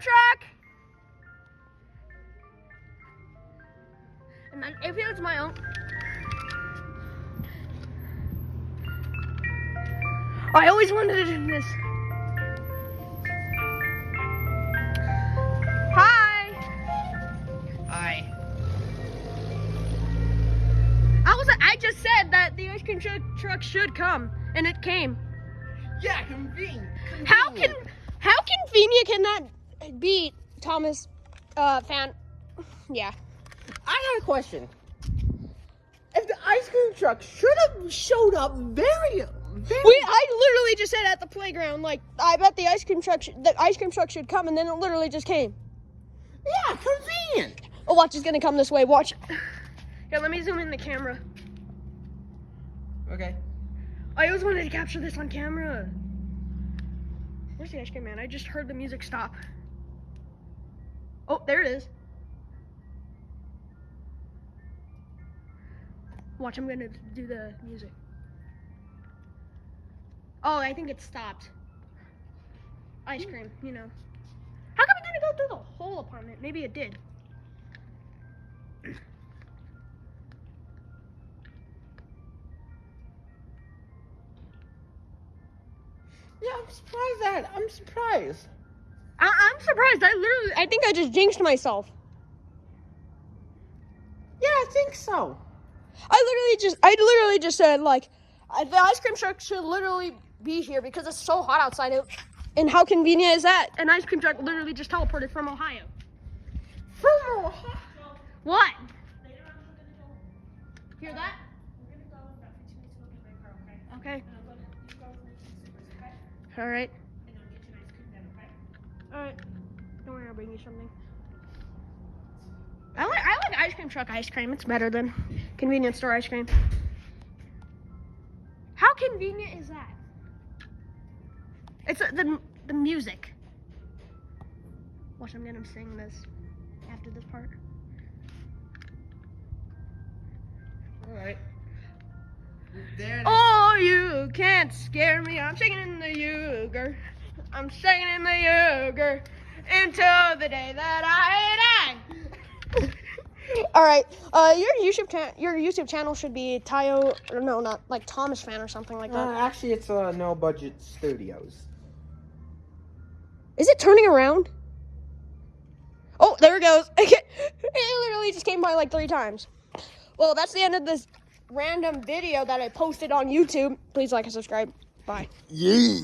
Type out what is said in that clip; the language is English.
truck. And if it's my own. I always wanted to do this. Hi. Hi. I just said that the ice cream truck should come, and it came. Yeah, convenient. How convenient can that be, Thomas? Fan. Yeah. I got a question. If the ice cream truck should have showed up very. I literally just said at the playground, like, I bet the ice cream truck should come, and then it literally just came. Yeah, convenient. Oh, watch, it's gonna come this way. Watch. Yeah, let me zoom in the camera. Okay. I always wanted to capture this on camera. Where's the ice cream man? I just heard the music stop. Oh, there it is. Watch, I'm gonna do the music. Oh, I think it stopped. Ice cream, you know. How come it didn't go through the whole apartment? Maybe it did. Yeah, I'm surprised. I'm surprised. I think I just jinxed myself. Yeah, I think so. I literally just said, like, the ice cream truck should literally be here because it's so hot outside. And how convenient is that? An ice cream truck literally just teleported from Ohio. From Ohio. What? Hear that? Okay. All right. All right. Don't worry, I'll bring you something. I like ice cream truck ice cream. It's better than convenience store ice cream. How convenient is that? It's the music. Watch, I'm gonna sing this after this part. All right. There. Oh, you can't scare me. I'm singing in the Uger. I'm singing in the Uger until the day that I die. All right. Your YouTube channel should be Tayo. Or no, not like Thomas Fan or something like that. Actually, it's No Budget Studios. Is it turning around? Oh, there it goes. It literally just came by like 3 times. Well, that's the end of this random video that I posted on YouTube. Please like and subscribe. Bye. Yeah.